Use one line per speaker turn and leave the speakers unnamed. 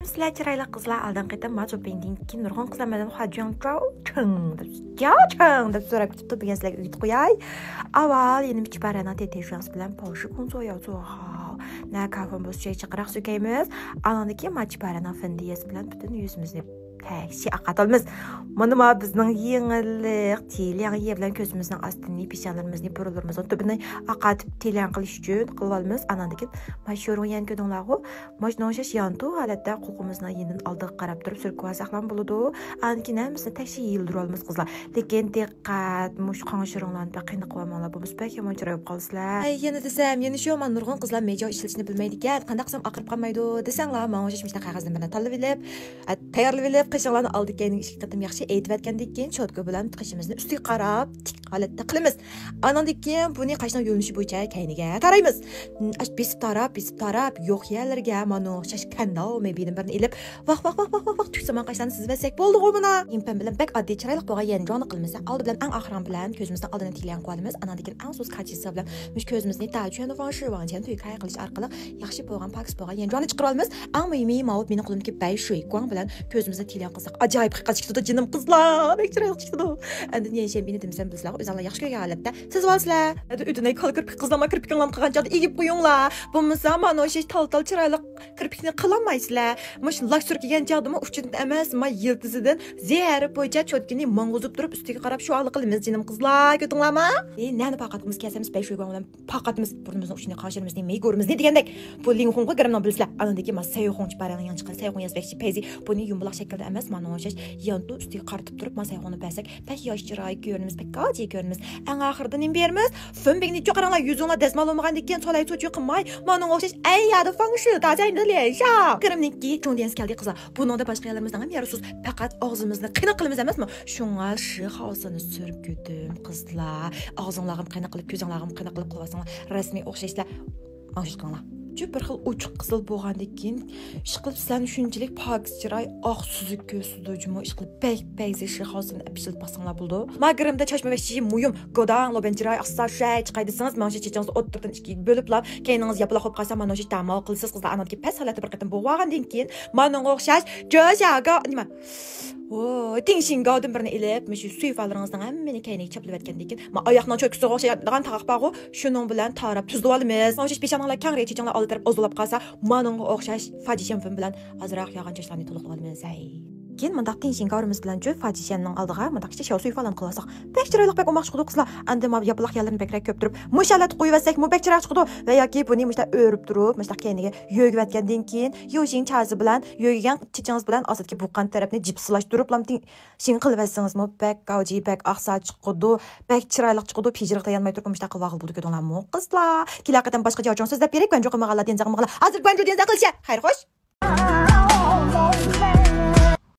Sizlar chiroyli qizlar oldingi qayta majburiydan keyin nurg'un qizlar mendan hajjon deb so'rab ketibdi. Bugun sizlarga uyutib qo'yay. Avval yeni michbarani teteshans bilan Polsha kunso yo'qso. Na kafon bo'z chay chiqaraq so'kaymiz. Andan keyin michbarani findiyas bilan butun yuzimizni taksi aqatolmiz. Mana bizning yengillik, teliyan yer bilan ko'zimizning ostini, peshonlarimizni, burunlarimizni tubini aqatib teliyan qilish uchun qilib olamiz. Andan keyin mashhur yan ko'dinglarga majno'shash yantu holatda qo'qimizni yendan oldiga qarab turib surkib saqlan bo'ladi. Andan keyin biz taksi yildir olamiz qizlar. Lekin diqqat, mush qonshironglarni qiynab qo'yamanglar. Bu biz pek yomon chiroyib qolsizlar. Ay, yana desam, yana shu men nurg'un qizlar mejo ishlashni bilmaydi ekan. Qanday qilsam aqirib qolmaydi desanglar, men o'sha mishda qog'ozni bilan tanlab olib, tayyorlab olib, qishlarni oldik keyin ikki qatim yaxshi aytayotgandan keyin chotka bilan qishimizni ustiga qarab tik holatda qilamiz. Andan keyin buni qashnoq yo'linishi bo'yicha kayniga taraymiz. Besib tarab yo'q yerlarga mana o'xshash kandal mebini birini ilib, vaq tuksaman qashlarni sizvasak bo'ldi qo'y buna. Impan bilan bak oddiy chiroyli bo'lgan yanjoni qilmasa, oldi bilan ang oxiran bilan ko'zimizdan oldini tiylan qo'yamiz. Andan keyin ang so'z kachisi bilan mush ko'zimizni ta'chun va shirvanchen tuykay qilish orqali yaxshi bo'lgan paks bo'lgan yanjoni chiqarib olamiz. Ang muhimi mavut meni qo'limdagi bay shuyqon bilan ko'zimizni tiylan qilsak ajoyib haqiqat chiqdi jinim qizlar. Bek chiroyli chiqdi. Andan yenshem beni demsam bizlar o'zinglar yaxshi ko'rgan holatda siz bo'lsizlar. Uydan kirib qizlarma kirpiklarni qilgan joyda egib qo'yinglar. Bo'lmasa mana o'sha tal chiroyli kirpikni qilolmaysizlar. Mush lak surkigan joydimi uchidan emas, ma yildizidan zehri bo'yicha cho'tkini mang'uzib turib ustiga qarab shu olib qilamiz jinim qizlar. Ko'tinglarmi? Nani faqatimiz kasamiz besh o'ygan bilan faqatimiz burnimizni uchini qashirimizni meygorimizni degandek. Bu linxonga garamdan bilsizlar. Andan keyin mas sayxonchi barani yan chiqqan sayxon yazbekchi pezi buni yumbuloq shaklda emas, mana o'sha yantu ustiga qaratib turib mas sayxonni bersak, pek yosh chiroy ko'rimiz, pek qoji ko'rimiz. Eng oxirida nim beramiz. Fönbekni cho'qaranglar yuzinglar dasmal olmagandan keyin solay so'ch qilmay, mana o'sha ay yada fangshi tajayni lesha. Kirimniki chondiyans keldi qizlar. Buningda boshqa yerlarimizdan ham yarasiz, faqat og'zimizni qiynoq qilamiz emasmi? Shunga shi xosini surib ko'dim qizlar. Og'zinglarni qiynoq qilib, ko'zinglarni qiynoq qilib qo'yasanglar, rasmiy o'xshashlar. O'xshashinglar. Bir xil uch qizil bo'lgandan keyin ishqilib sen shunchalik pok chiroy oq suzuk ko'zsudi juma ishqilib pek shi hozirni apishilib basanglar bo'ldi. Magrimda chashma va shi muyum godan loben chiroy aqsa shay chiqaydisangiz mana shu chechangiz o'ttirdan ikki bo'liblab keyningiz yapila qo'yib qolsa mana shu tamal qilsiz qizlar anadagi pas holati bir qatam bo'lgandan keyin mana o'xshash jo'jaga nima tingshingodan birini ilib, shu suyfalaringizdan hammani kayniga chaplab o'tgandan keyin men oyoqdan cho'kisiga o'xshagan taqaq baqu shuning bilan tarab tuzib olamiz. Mana shu peshonanglar kang rechanglar olib taraf ozolab qolsa, menga o'xshash fajishan film bilan azroq yog'an chashlarni to'liq olamiz. Keyin mundaq tingshingo'rimiz bilan jo'y fajishanning oldiga mundaqcha show suyfalan qilsak, bek chiroyli bek o'moq chiqdi qizlar. Endi men yapilaq yerlarni bekrak ko'p turib, mushalat qo'yvasak, mu bek chiroq chiqdi va yoki buni mushta o'rib turib, mushta kayniga yo'gib o'tgandan keyin yo'shin chazi bilan, yo'gigan chichangiz bilan ostidagi buqqan tarafni jipslashtirib, shin qilvasangiz, mu bek gavji bek aqsa chiqdi, bek chiroyli chiqdi, pijriqda yanmay turib mushta qilvag'il bo'ldi ko'dinglarmi qizlar. Kilaqatan boshqa jo'jon so'zlab berak, ben jo'qimag'allar denzaq mag'ala. Hozir ben jo'denza qilsha. Xayr xo'sh.